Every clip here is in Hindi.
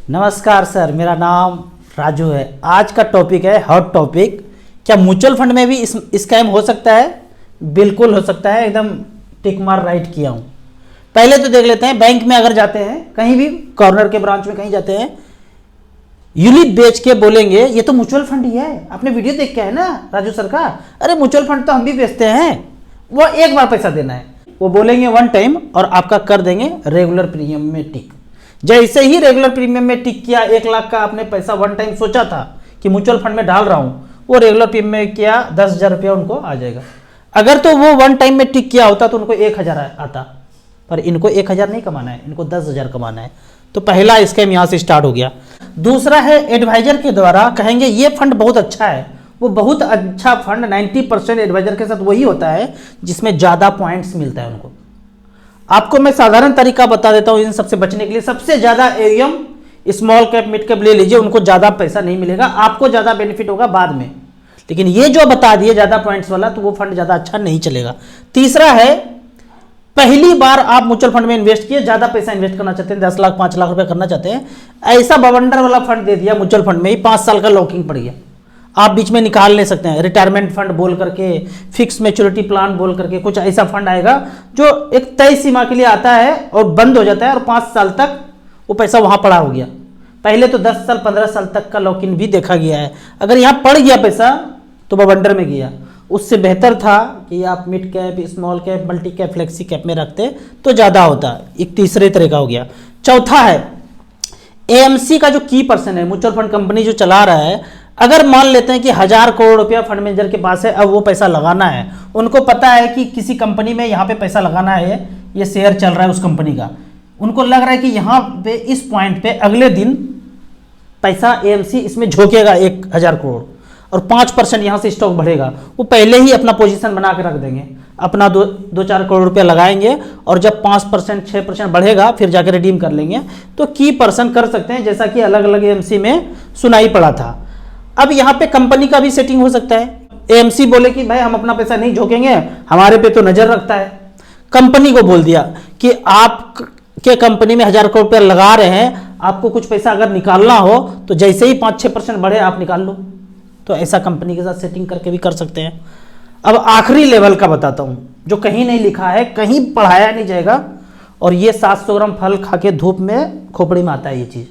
नमस्कार सर, मेरा नाम राजू है। आज का टॉपिक है हॉट टॉपिक। क्या म्यूचुअल फंड में भी स्कैम हो सकता है? बिल्कुल हो सकता है, एकदम टिक मार राइट किया हूँ। पहले तो देख लेते हैं, बैंक में अगर जाते हैं, कहीं भी कॉर्नर के ब्रांच में कहीं जाते हैं, यूलिप बेच के बोलेंगे ये तो म्यूचुअल फंड ही है। आपने वीडियो देख के है ना राजू सर का, अरे म्यूचुअल फंड तो हम भी बेचते हैं, वो एक बार पैसा देना है। वो बोलेंगे वन टाइम और आपका कर देंगे रेगुलर प्रीमियम में टिक। जैसे ही रेगुलर प्रीमियम में टिक किया, 1 लाख का आपने पैसा वन टाइम सोचा था कि म्यूचुअल फंड में डाल रहा हूं, वो रेगुलर प्रीमियम में किया, 10,000 रुपया उनको आ जाएगा। अगर तो वो वन टाइम में टिक किया होता तो उनको 1,000 आता, पर इनको 1,000 नहीं कमाना है, इनको 10,000 कमाना है। तो पहला स्कैम यहां से स्टार्ट हो गया। दूसरा है एडवाइजर के द्वारा कहेंगे ये फंड बहुत अच्छा है। वो बहुत अच्छा फंड 90% एडवाइजर के साथ वही होता है जिसमें ज्यादा पॉइंट्स मिलता है उनको। आपको मैं साधारण तरीका बता देता हूं इन सबसे बचने के लिए। सबसे ज्यादा एम स्मॉल कैप मिड कैप ले लीजिए, उनको ज्यादा पैसा नहीं मिलेगा, आपको ज्यादा बेनिफिट होगा बाद में। लेकिन ये जो बता दिए ज्यादा पॉइंट्स वाला, तो वो फंड ज्यादा अच्छा नहीं चलेगा। तीसरा है, पहली बार आप म्यूचुअल फंड में इन्वेस्ट किए, ज्यादा पैसा इन्वेस्ट करना चाहते हैं, 10 लाख 5 लाख रुपए करना चाहते हैं, ऐसा बवंडर वाला फंड दे दिया म्यूचुअल फंड में ही, 5 साल का लॉकिंग पड़ गया। आप बीच में निकाल ले सकते हैं। रिटायरमेंट फंड बोल करके, फिक्स मैच्योरिटी प्लान बोल करके कुछ ऐसा फंड आएगा जो एक तय सीमा के लिए आता है और बंद हो जाता है, और 5 साल तक वो पैसा वहां पड़ा हो गया। पहले तो 10 साल 15 साल तक का लॉक इन भी देखा गया है। अगर यहां पड़ गया पैसा तो बवंडर में गया। उससे बेहतर था कि आप mid cap, small cap, multi cap, flexi cap में रखते तो ज्यादा होता। एक तीसरे तरह का हो गया। चौथा है एएमसी का जो की पर्सन है, म्यूचुअल फंड कंपनी जो चला रहा है, अगर मान लेते हैं कि 1,000 करोड़ रुपया फंड मैनेजर के पास है, अब वो पैसा लगाना है, उनको पता है कि किसी कंपनी में यहाँ पे पैसा लगाना है, ये शेयर चल रहा है उस कंपनी का, उनको लग रहा है कि यहाँ पे इस पॉइंट पे अगले दिन पैसा एएमसी इसमें झोंकेगा 1,000 करोड़ और 5% यहाँ से स्टॉक बढ़ेगा। वो पहले ही अपना पोजीशन बना के रख देंगे, अपना 2-4 करोड़ रुपया लगाएंगे, और जब 5% 6% बढ़ेगा फिर जाकर रिडीम कर लेंगे। तो की पर्सन कर सकते हैं, जैसा कि अलग अलग एएमसी में सुनाई पड़ा था। अब यहाँ पे कंपनी का भी सेटिंग हो सकता है। एएमसी बोले कि भाई हम अपना पैसा नहीं झोंकेंगे, हमारे पे तो नजर रखता है। कंपनी को बोल दिया कि आप के कंपनी में 1,000 करोड़ रुपया लगा रहे हैं, आपको कुछ पैसा अगर निकालना हो तो जैसे ही 5-6% बढ़े आप निकाल लो। तो ऐसा कंपनी के साथ सेटिंग करके भी कर सकते हैं। अब आखिरी लेवल का बताता हूं जो कहीं नहीं लिखा है, कहीं पढ़ाया नहीं जाएगा, और ये 700 ग्राम फल खा के धूप में खोपड़ी में आता है ये चीज।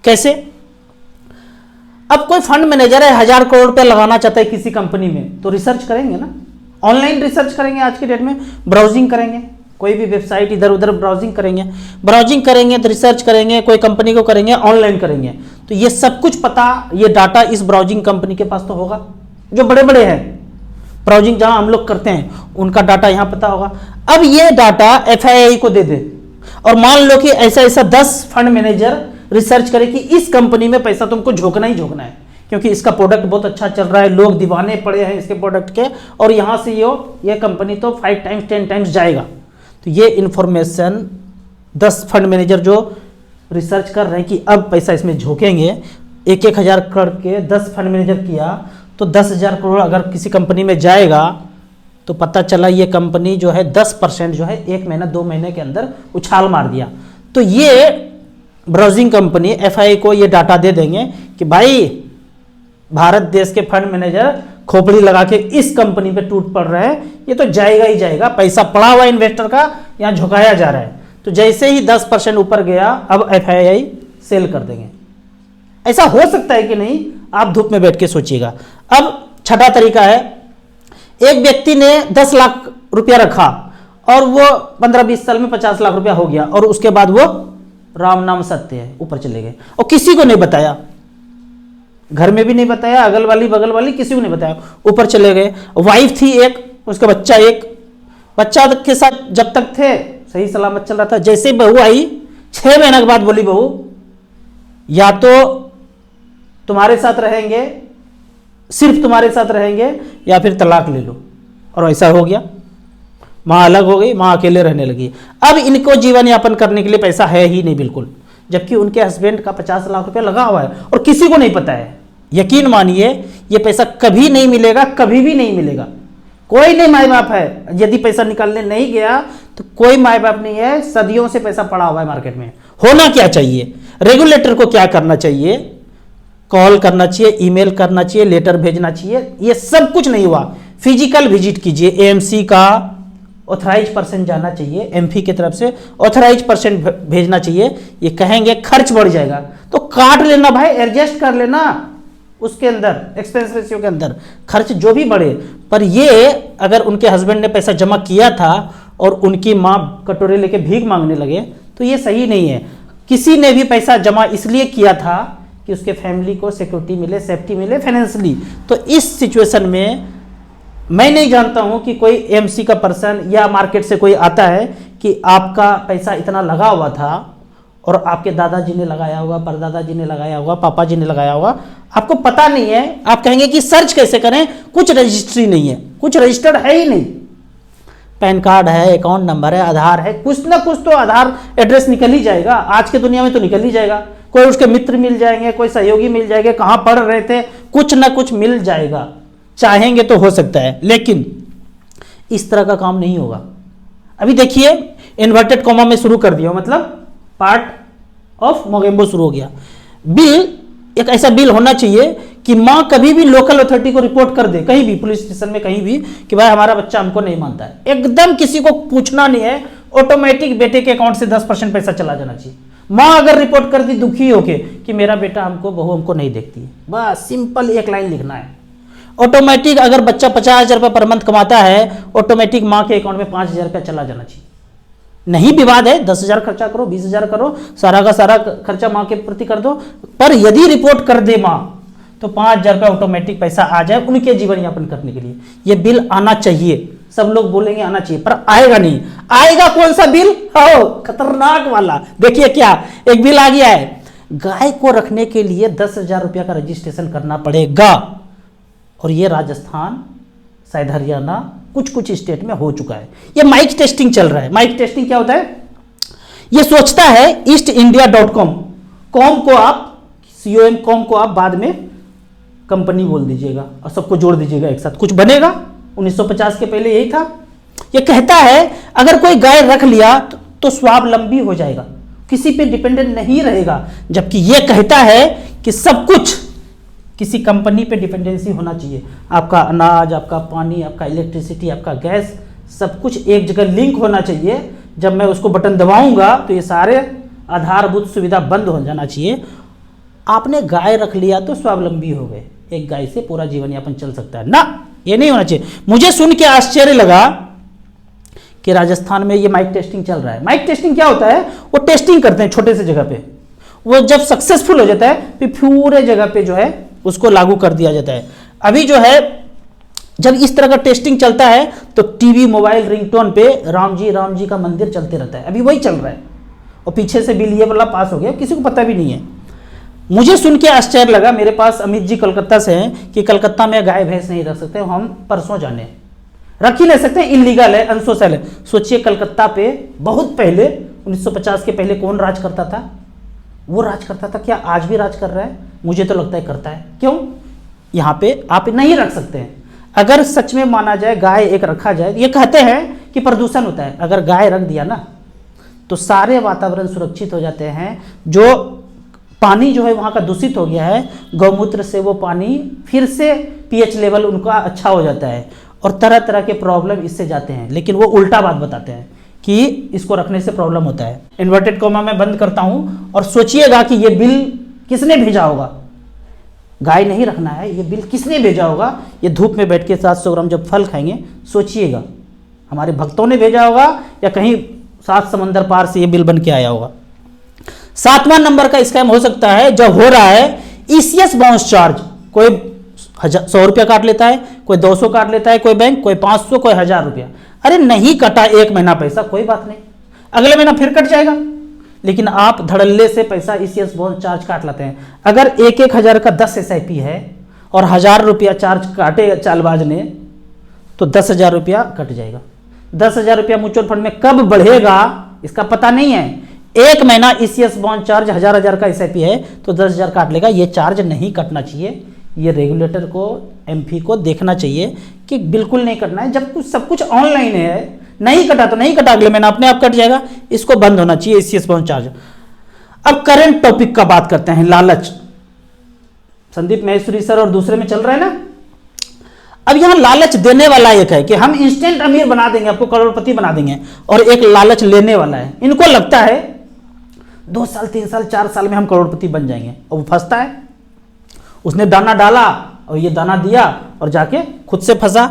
कैसे? अब कोई फंड मैनेजर है, 1,000 करोड़ रुपया लगाना चाहता है किसी कंपनी में, तो रिसर्च करेंगे ना, ऑनलाइन रिसर्च करेंगे। आज के डेट में ब्राउजिंग करेंगे, कोई भी वेबसाइट इधर उधर ब्राउजिंग करेंगे तो रिसर्च करेंगे, कोई कंपनी को करेंगे, ऑनलाइन करेंगे, तो ये सब कुछ पता, ये डाटा इस ब्राउजिंग कंपनी के पास तो होगा। जो बड़े बड़े हैं ब्राउजिंग जहां हम लोग करते हैं, उनका डाटा यहां पता होगा। अब ये डाटा एफआईआई को दे दे, और मान लो कि ऐसा ऐसा 10 फंड मैनेजर रिसर्च करे कि इस कंपनी में पैसा तुमको झोंकना ही झोंकना है, क्योंकि इसका प्रोडक्ट बहुत अच्छा चल रहा है, लोग दीवाने पड़े हैं इसके प्रोडक्ट के, और यहां से ये कंपनी तो 5 टाइम्स 10 टाइम्स जाएगा। तो ये इंफॉर्मेशन 10 फंड मैनेजर जो रिसर्च कर रहे हैं कि अब पैसा इसमें झोंकेंगे, 1,000 करोड़ के 10 फंड मैनेजर किया तो 10,000 करोड़ अगर किसी कंपनी में जाएगा, तो पता चला ये कंपनी जो है 10% जो है 1 महीना 2 महीने के अंदर उछाल मार दिया। तो ये ब्राउजिंग कंपनी एफआईआई को ये डाटा दे देंगे कि भाई भारत देश के फंड मैनेजर खोपड़ी लगा के इस कंपनी पे टूट पड़ रहे हैं, ये तो जाएगा ही जाएगा, पैसा पड़ा हुआ इन्वेस्टर का यहाँ झुकाया जा रहा है। तो जैसे ही 10% ऊपर गया, अब एफआईआई सेल कर देंगे। ऐसा हो सकता है कि नहीं, आप धूप में बैठ के सोचिएगा। अब छठा तरीका है, एक व्यक्ति ने 10 लाख रुपया रखा और वो 15-20 साल में 50 लाख रुपया हो गया, और उसके बाद वो राम नाम सत्य है ऊपर चले गए, और किसी को नहीं बताया, घर में भी नहीं बताया, अगल वाली बगल वाली किसी को नहीं बताया, ऊपर चले गए। वाइफ थी एक, उसका बच्चा एक, बच्चा के साथ जब तक थे सही सलामत चल रहा था। जैसे बहू आई 6 महीने के बाद बोली बहू या तो तुम्हारे साथ रहेंगे, सिर्फ तुम्हारे साथ रहेंगे, या फिर तलाक ले लो, और ऐसा हो गया। माँ अलग हो गई, माँ अकेले रहने लगी। अब इनको जीवन यापन करने के लिए पैसा है ही नहीं बिल्कुल, जबकि उनके हस्बैंड का 50 लाख रुपया लगा हुआ है और किसी को नहीं पता है। यकीन मानिए ये पैसा कभी नहीं मिलेगा, कभी भी नहीं मिलेगा। कोई नहीं माई बाप है, यदि पैसा निकालने नहीं गया तो कोई माई बाप नहीं है, सदियों से पैसा पड़ा हुआ है मार्केट में। होना क्या चाहिए, रेगुलेटर को क्या करना चाहिए, कॉल करना चाहिए, ईमेल करना चाहिए, लेटर भेजना चाहिए, ये सब कुछ नहीं हुआ। फिजिकल विजिट कीजिए, एएमसी का ऑथराइज पर्सन जाना चाहिए, एमपी की तरफ से ऑथराइज पर्सन भेजना चाहिए। ये कहेंगे खर्च बढ़ जाएगा तो काट लेना भाई, एडजस्ट कर लेना उसके अंदर, एक्सपेंस रेशियो के अंदर खर्च जो भी बढ़े। पर ये अगर उनके हस्बैंड ने पैसा जमा किया था और उनकी माँ कटोरे लेके भीख मांगने लगे तो ये सही नहीं है। किसी ने भी पैसा जमा इसलिए किया था कि उसके फैमिली को सिक्योरिटी मिले, सेफ्टी मिले फाइनेंशियली। तो इस सिचुएशन में मैं नहीं जानता हूं कि कोई एमसी का पर्सन या मार्केट से कोई आता है कि आपका पैसा इतना लगा हुआ था और आपके दादाजी ने लगाया होगा, परदादा जी ने लगाया होगा, पापा जी ने लगाया होगा, आपको पता नहीं है। आप कहेंगे कि सर्च कैसे करें, कुछ रजिस्ट्री नहीं है, कुछ रजिस्टर्ड है ही नहीं। पैन कार्ड है, अकाउंट नंबर है, आधार है, कुछ ना कुछ तो आधार एड्रेस निकल ही जाएगा। आज के दुनिया में तो निकल ही जाएगा। कोई उसके मित्र मिल जाएंगे, कोई सहयोगी मिल जाएंगे, कहाँ पढ़ रहे थे, कुछ ना कुछ मिल जाएगा। चाहेंगे तो हो सकता है, लेकिन इस तरह का काम नहीं होगा। अभी देखिए इन्वर्टेड कॉमा में शुरू कर दिया, मतलब पार्ट ऑफ मोगेम्बो शुरू हो गया। बिल, एक ऐसा बिल होना चाहिए कि माँ कभी भी लोकल अथॉरिटी को रिपोर्ट कर दे, कहीं भी पुलिस स्टेशन में, कहीं भी, कि भाई हमारा बच्चा हमको नहीं मानता है। एकदम किसी को पूछना नहीं है, ऑटोमेटिक बेटे के अकाउंट से 10% पैसा चला जाना चाहिए। माँ अगर रिपोर्ट कर दी दुखी होके कि मेरा बेटा हमको, बहू हमको नहीं देखती है, बस सिंपल एक लाइन लिखना है। ऑटोमेटिक अगर बच्चा 50,000 रुपये पर मंथ कमाता है, ऑटोमेटिक माँ के अकाउंट में 5,000 रुपया चला जाना चाहिए। नहीं विवाद है, 10,000 खर्चा करो, 20,000 करो, सारा का सारा खर्चा माँ के प्रति कर दो, पर यदि रिपोर्ट कर दे माँ तो 5,000 रुपया ऑटोमेटिक पैसा आ जाए उनके जीवन यापन करने के लिए। ये बिल आना चाहिए। सब लोग बोलेंगे आना चाहिए, पर आएगा नहीं। आएगा कौन सा बिल? खतरनाक वाला। देखिए क्या एक बिल आ गया है, गाय को रखने के लिए 10,000 रुपया का रजिस्ट्रेशन करना पड़ेगा। और ये राजस्थान, शायद हरियाणा, कुछ कुछ स्टेट में हो चुका है। ये माइक टेस्टिंग चल रहा है। माइक टेस्टिंग क्या होता है? ये सोचता है eastindia.com, कॉम को आप com को आप बाद में कंपनी बोल दीजिएगा और सबको जोड़ दीजिएगा एक साथ, कुछ बनेगा। 1950 के पहले यही था। ये कहता है अगर कोई गाय रख लिया तो स्वावलंबी हो जाएगा, किसी पे डिपेंडेंट नहीं रहेगा। जबकि ये कहता है कि सब कुछ किसी कंपनी पे डिपेंडेंसी होना चाहिए। आपका अनाज, आपका पानी, आपका इलेक्ट्रिसिटी, आपका गैस, सब कुछ एक जगह लिंक होना चाहिए। जब मैं उसको बटन दबाऊंगा तो ये सारे आधारभूत सुविधा बंद हो जाना चाहिए। आपने गाय रख लिया तो स्वावलंबी हो गए, एक गाय से पूरा जीवन यापन चल सकता है ना, ये नहीं होना चाहिए। मुझे सुन के आश्चर्य लगा कि राजस्थान में ये माइक टेस्टिंग चल रहा है। माइक टेस्टिंग क्या होता है? वो टेस्टिंग करते हैं छोटे से जगह पे, वो जब सक्सेसफुल हो जाता है फिर पूरे जगह पे जो है उसको लागू कर दिया जाता है। अभी जो है जब इस तरह का टेस्टिंग चलता है तो टीवी, मोबाइल, रिंगटोन पे राम जी का मंदिर चलते रहता है। अभी वही चल रहा है और पीछे से बिल ये वाला पास हो गया, किसी को पता भी नहीं है। मुझे सुन के आश्चर्य लगा, मेरे पास अमित जी कलकत्ता से हैं कि कलकत्ता में गाय भैंस नहीं रख सकते। हम परसों जाने, रख ही नहीं सकते, इलीगल है, अनसोशल है। सोचिए कलकत्ता पे बहुत पहले 1950 के पहले कौन राज करता था? वो राज करता था। क्या आज भी राज कर रहा है? मुझे तो लगता है करता है। क्यों? यहाँ पे आप नहीं रख सकते हैं। अगर सच में माना जाए गाय एक रखा जाए, ये कहते हैं कि प्रदूषण होता है। अगर गाय रख दिया ना तो सारे वातावरण सुरक्षित हो जाते हैं। जो पानी जो है वहाँ का दूषित हो गया है, गौमूत्र से वो पानी फिर से पीएच लेवल उनका अच्छा हो जाता है और तरह तरह के प्रॉब्लम इससे जाते हैं। लेकिन वो उल्टा बात बताते हैं कि इसको रखने से प्रॉब्लम होता है। इन्वर्टेड कॉमा में बंद करता हूँ और सोचिएगा कि ये बिल किसने भेजा होगा। गाय नहीं रखना है, ये बिल किसने भेजा होगा? ये धूप में बैठ के 700 ग्राम जब फल खाएंगे, सोचिएगा हमारे भक्तों ने भेजा होगा या कहीं 7 समंदर पार से ये बिल बन के आया होगा। 7वां नंबर का स्कैम हो सकता है जब हो रहा है ईसीएस बाउंस चार्ज। कोई 100 रुपया काट लेता है, कोई 200 काट लेता है, कोई बैंक, कोई 500, कोई 1000 रुपया। अरे नहीं कटा एक महीना पैसा, कोई बात नहीं, अगले महीना फिर कट जाएगा। लेकिन आप धड़ल्ले से पैसा ईसीएस बाउंस चार्ज काट लेते हैं। अगर 1,000 का 10 SIP है और 1000 रुपया चार्ज काटे चालबाज ने तो 10,000 रुपया कट जाएगा। 10,000 रुपया म्यूचुअल फंड में कब बढ़ेगा इसका पता नहीं है। एक महीना ईसीएस बाउंस चार्ज 1000 का SIP है तो 10,000 काट लेगा। ये चार्ज नहीं कटना चाहिए। ये रेगुलेटर को, एमपी को देखना चाहिए कि बिल्कुल नहीं कटना है। जब कुछ सब कुछ ऑनलाइन है, नहीं कटा तो नहीं कटा, अगले महीना अपने आप कट जाएगा। इसको बंद होना चाहिए ईसीएस बाउंस चार्ज। अब करंट टॉपिक का बात करते हैं, लालच। संदीप महेश्वरी सर और दूसरे में चल रहा है ना। अब यहां लालच देने वाला एक है कि हम इंस्टेंट अमीर बना देंगे, आपको करोड़पति बना देंगे, और एक लालच लेने वाला है। इनको लगता है 2 साल 3 साल 4 साल में हम करोड़पति बन जाएंगे, और वो फंसता है। उसने दाना डाला और ये दाना दिया और जाके खुद से फंसा।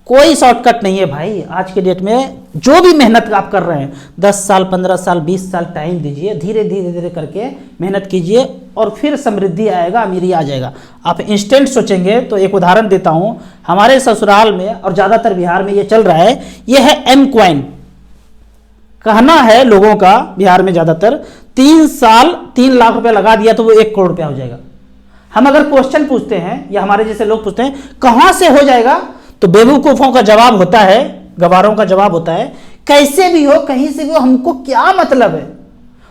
कोई शॉर्टकट नहीं है भाई। आज के डेट में जो भी मेहनत आप कर रहे हैं, 10 साल 15 साल 20 साल टाइम दीजिए, धीरे धीरे धीरे करके मेहनत कीजिए और फिर समृद्धि आएगा, अमीरी आ जाएगा। आप इंस्टेंट सोचेंगे तो एक उदाहरण देता हूं, हमारे ससुराल में और ज़्यादातर बिहार में ये चल रहा है, ये है एम क्वाइन। कहना है लोगों का बिहार में ज़्यादातर 3 साल 3 लाख रुपया लगा दिया तो वो 1 करोड़ रुपया हो जाएगा। हम अगर क्वेश्चन पूछते हैं या हमारे जैसे लोग पूछते हैं कहां से हो जाएगा, तो बेवकूफों का जवाब होता है, गवारों का जवाब होता है, कैसे भी हो कहीं से भी हो, हमको क्या मतलब है,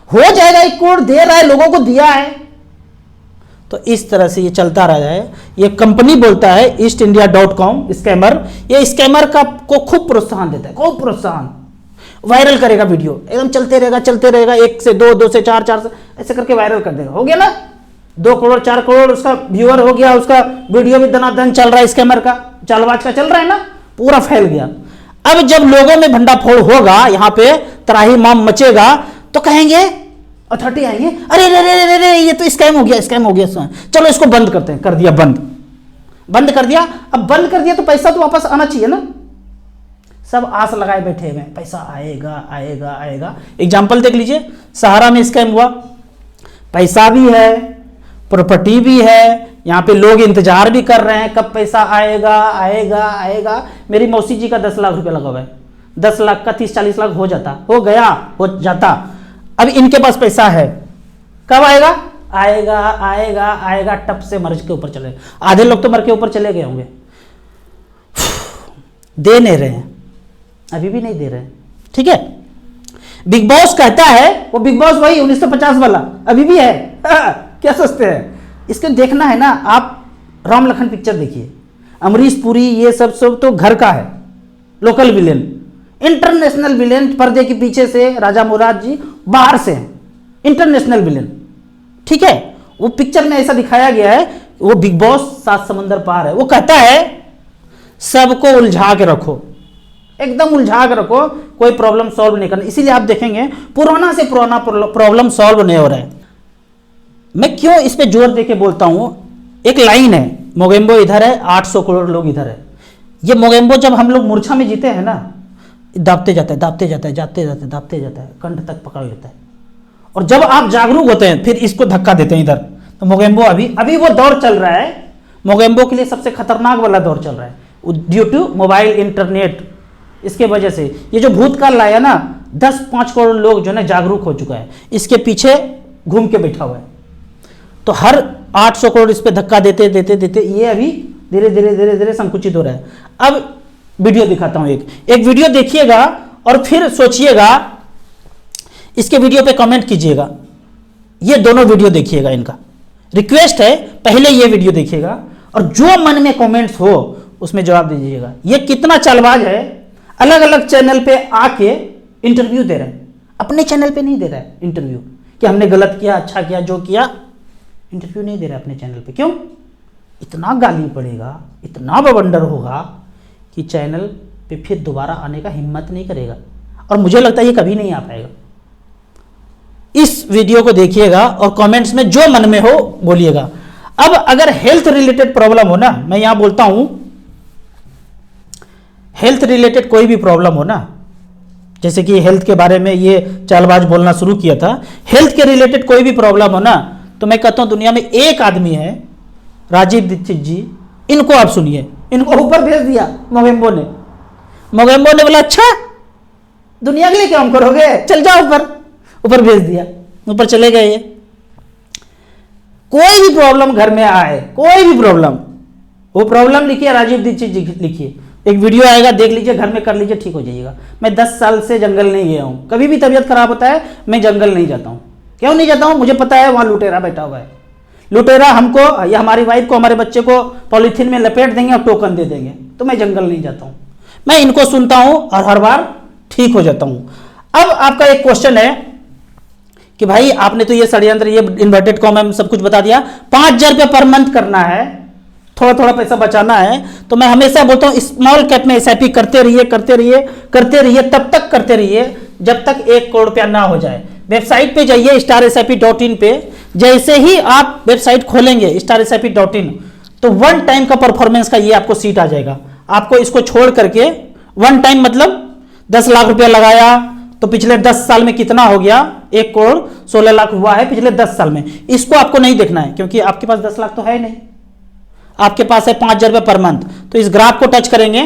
हो जाएगा, 1 करोड़ दे रहा है, लोगों को दिया है। तो इस तरह से ये चलता रहा है। ये कंपनी बोलता है eastindia.com स्कैमर, ये स्कैमर का को खूब प्रोत्साहन देता है, खूब प्रोत्साहन। वायरल करेगा वीडियो, एकदम चलते रहेगा, 1 से 2, 2 से 4, 4 से ऐसे करके वायरल कर देगा। हो गया ना, 2 करोड़ 4 करोड़ उसका व्यूअर हो गया, उसका वीडियो भी दनादन चल रहा है, स्कैमर का चालबाज का चल रहा है ना, पूरा फैल गया। अब जब लोगों में भंडाफोड़ होगा, यहां पे त्राही माम मचेगा, तो कहेंगे अथॉरिटी आएंगे, अरे रे रे रे रे ये तो स्कैम हो गया, चलो इसको बंद करते हैं। कर दिया बंद कर दिया। अब बंद कर दिया तो पैसा तो वापस आना चाहिए ना। सब आस लगाए बैठे हुए, पैसा आएगा आएगा आएगा। एग्जाम्पल देख लीजिए, सहारा में स्कैम हुआ, पैसा भी है, प्रॉपर्टी भी है, यहाँ पे लोग इंतजार भी कर रहे हैं कब पैसा आएगा आएगा आएगा। मेरी मौसी जी का 10 लाख रुपया लगा हुआ है, 10 लाख का 30-40 लाख हो जाता। अब इनके पास पैसा है, कब आएगा, आएगा, टप से मर्ज के ऊपर चले। आधे लोग तो मर के ऊपर चले गए होंगे। दे नहीं रहे हैं, अभी भी नहीं दे रहे हैं, ठीक है। बिग बॉस कहता है, वो बिग बॉस वही 1950 वाला अभी भी है। क्या सोचते हैं, इसको देखना है ना। आप राम लखन पिक्चर देखिए, अमरीश पुरी, ये सब तो घर का है, लोकल विलेन। इंटरनेशनल विलेन पर्दे के पीछे से राजा मुराद जी बाहर से हैं, इंटरनेशनल विलेन, ठीक है। वो पिक्चर में ऐसा दिखाया गया है। वो बिग बॉस 7 समंदर पार है। वो कहता है सबको उलझा के रखो, एकदम उलझा के रखो, कोई प्रॉब्लम सॉल्व नहीं करना। इसीलिए आप देखेंगे पुराना से पुराना प्रॉब्लम सॉल्व नहीं हो रहा है। मैं क्यों इस पे जोर देके बोलता हूं, एक लाइन है, मोगेम्बो इधर है, 800 करोड़ लोग इधर है। ये मोगेम्बो जब हम लोग मूर्छा में जीते हैं ना, दाबते जाता है, कंठ तक पकड़ लेता है। और जब आप जागरूक होते हैं फिर इसको धक्का देते हैं इधर। तो मोगेम्बो अभी वो दौर चल रहा है, मोगेम्बो के लिए सबसे खतरनाक वाला दौर चल रहा है ड्यू टू मोबाइल इंटरनेट। इसके वजह से ये जो भूतकाल लाया ना, 10-5 करोड़ लोग जो है जागरूक हो चुका है, इसके पीछे घूम के बैठा हुआ है। तो हर 800 करोड़ इस पे धक्का देते ये अभी धीरे धीरे संकुचित हो रहा है। अब वीडियो दिखाता हूं, एक वीडियो देखिएगा और फिर सोचिएगा, इसके वीडियो पे कमेंट कीजिएगा। ये दोनों वीडियो देखिएगा, इनका रिक्वेस्ट है, पहले ये वीडियो देखिएगा और जो मन में कमेंट्स हो उसमें जवाब दीजिएगा। ये कितना चालबाज है, अलग अलग चैनल पे आके इंटरव्यू दे रहे हैं, अपने चैनल पे नहीं दे रहा है इंटरव्यू कि हमने गलत किया, अच्छा किया, जो किया। इंटरव्यू नहीं दे रहा है अपने चैनल पे। क्यों? इतना गाली पड़ेगा, इतना बवंडर होगा कि चैनल पे फिर दोबारा आने का हिम्मत नहीं करेगा, और मुझे लगता है ये कभी नहीं आ पाएगा। इस वीडियो को देखिएगा और कमेंट्स में जो मन में हो बोलिएगा। अब अगर हेल्थ रिलेटेड प्रॉब्लम हो ना, मैं यहां बोलता हूं, हेल्थ रिलेटेड कोई भी प्रॉब्लम हो ना, जैसे कि हेल्थ के बारे में ये चालबाज बोलना शुरू किया था, हेल्थ के रिलेटेड कोई भी प्रॉब्लम हो ना, तो मैं कहता हूं दुनिया में एक आदमी है, राजीव दीक्षित जी। इनको आप सुनिए, इनको ऊपर भेज दिया मोगेम्बो ने बोला अच्छा दुनिया के लिए काम करोगे, चल जाओ ऊपर भेज दिया, ऊपर चले गए। ये कोई भी प्रॉब्लम घर में आए, कोई भी प्रॉब्लम, वो प्रॉब्लम लिखिए, राजीव दीक्षित जी लिखिए, एक वीडियो आएगा, देख लीजिए, घर में कर लीजिए, ठीक हो जाइएगा। मैं 10 साल से जंगल नहीं गया हूं, कभी भी तबीयत खराब होता है मैं जंगल नहीं जाता हूं। क्यों नहीं जाता हूं? मुझे पता है वहां लुटेरा बैठा हुआ है। लुटेरा हमको या हमारी वाइफ को, हमारे बच्चे को पॉलीथीन में लपेट देंगे और टोकन दे देंगे, तो मैं जंगल नहीं जाता हूं। मैं इनको सुनता हूं और हर बार ठीक हो जाता हूं। अब आपका एक क्वेश्चन है कि भाई आपने तो ये षड्यंत्र, ये इन्वर्टेड कॉमा में सब कुछ बता दिया, 5,000 रुपये पर मंथ करना है, थोड़ा थोड़ा पैसा बचाना है। तो मैं हमेशा बोलता हूँ स्मॉल कैप में एसआईपी करते रहिए, करते रहिए, करते रहिए, तब तक करते रहिए जब तक 1 करोड़ रुपया ना हो जाए। वेबसाइट पे जाइए starsip.in पे, जैसे ही आप वेबसाइट खोलेंगे starsip.in, तो 1 टाइम का परफॉर्मेंस का ये आपको सीट आ जाएगा। आपको इसको छोड़ करके 1 टाइम मतलब 10 लाख रुपया लगाया तो पिछले 10 साल में कितना हो गया, 1 करोड़ 16 लाख हुआ है पिछले 10 साल में। इसको आपको नहीं देखना है क्योंकि आपके पास 10 लाख तो है नहीं, आपके पास है 5,000 रुपये पर मंथ। तो इस ग्राफ को टच करेंगे,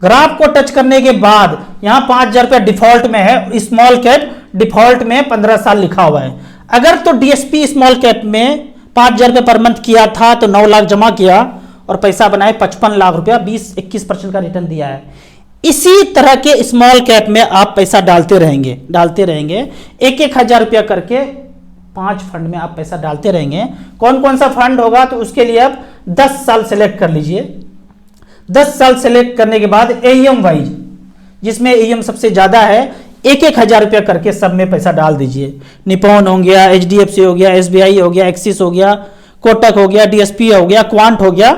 ग्राफ को टच करने के बाद यहां 5,000 रुपये डिफॉल्ट में है, स्मॉल कैप डिफॉल्ट में 15 साल लिखा हुआ है। अगर तो डीएसपी स्मॉल कैप में 5,000 रुपये पर मंथ किया था तो 9 लाख जमा किया और पैसा बनाए 55 लाख रुपया, 20-21% का रिटर्न दिया है। इसी तरह के स्मॉल कैप में आप पैसा डालते रहेंगे, डालते रहेंगे, 1,000 रुपया करके 5 फंड में आप पैसा डालते रहेंगे। कौन कौन सा फंड होगा तो उसके लिए आप 10 साल सेलेक्ट कर लीजिए। 10 साल सेलेक्ट करने के बाद एईएम वाइज, जिसमें एईएम सबसे ज्यादा है, 1,000 रुपया करके सब में पैसा डाल दीजिए। निपॉन हो गया, एचडीएफसी हो गया, एसबीआई हो गया, एक्सिस हो गया, कोटक हो गया, डीएसपी हो गया, क्वांट हो गया,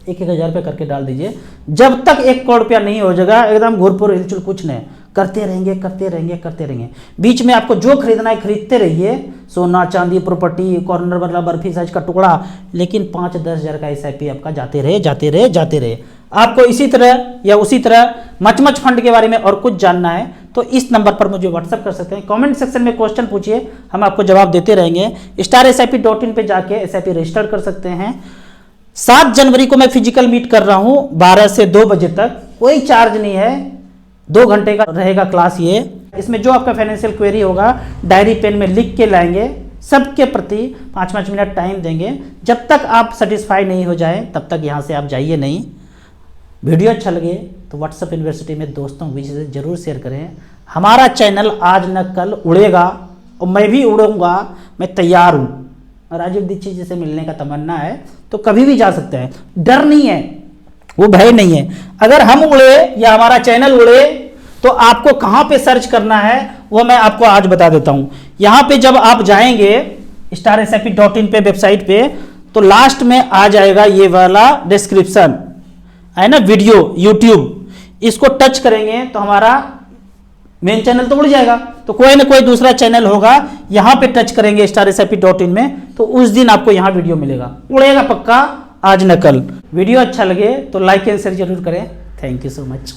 1,000 रुपया करके डाल दीजिए। जब तक 1 करोड़ रुपया नहीं हो जाएगा, एकदम घुरपुर हिलचुल कुछ नहीं, करते रहेंगे, करते रहेंगे, करते रहेंगे। बीच में आपको जो खरीदना है खरीदते रहिए, सोना चांदी प्रॉपर्टी, कॉर्नर वाला बर्फी साइज का टुकड़ा, लेकिन 5-10 हज़ार का एसआईपी आपका जाते रहे, जाते रहे, जाते रहे। आपको इसी तरह या उसी तरह मचमच फंड के बारे में और कुछ जानना है तो इस नंबर पर मुझे व्हाट्सअप कर सकते हैं। कमेंट सेक्शन में क्वेश्चन पूछिए, हम आपको जवाब देते रहेंगे। starsip.in पे जाके एसआईपी रजिस्टर कर सकते हैं। 7 जनवरी को मैं फिजिकल मीट कर रहा हूं 12 से 2 बजे तक, कोई चार्ज नहीं है, 2 घंटे का रहेगा क्लास ये। इसमें जो आपका फाइनेंशियल क्वेरी होगा डायरी पेन में लिख के लाएंगे, सबके प्रति 5-5 मिनट टाइम देंगे। जब तक आप सेटिस्फाई नहीं हो जाए तब तक यहाँ से आप जाइए नहीं। वीडियो अच्छा लगे तो व्हाट्सएप यूनिवर्सिटी में दोस्तों बीच से जरूर शेयर करें। हमारा चैनल आज न कल उड़ेगा और मैं भी उड़ूंगा, मैं तैयार हूँ। राजीव दीक्षित जी से मिलने का तमन्ना है तो कभी भी जा सकते हैं, डर नहीं है, वो भय नहीं है। अगर हम उड़े या हमारा चैनल उड़े तो आपको कहाँ पे सर्च करना है वो मैं आपको आज बता देता हूँ। यहाँ पे जब आप जाएंगे starsip.in पे वेबसाइट पे तो लास्ट में आ जाएगा ये वाला डिस्क्रिप्शन है ना, वीडियो यूट्यूब, इसको टच करेंगे तो हमारा मेन चैनल तो उड़ जाएगा। तो कोई ना कोई दूसरा चैनल होगा, यहाँ पे टच करेंगे starsip.in में तो उस दिन आपको यहाँ वीडियो मिलेगा, उड़ेगा पक्का आज न कल। वीडियो अच्छा लगे तो लाइक एंड शेयर जरूर करें। Thank you so much.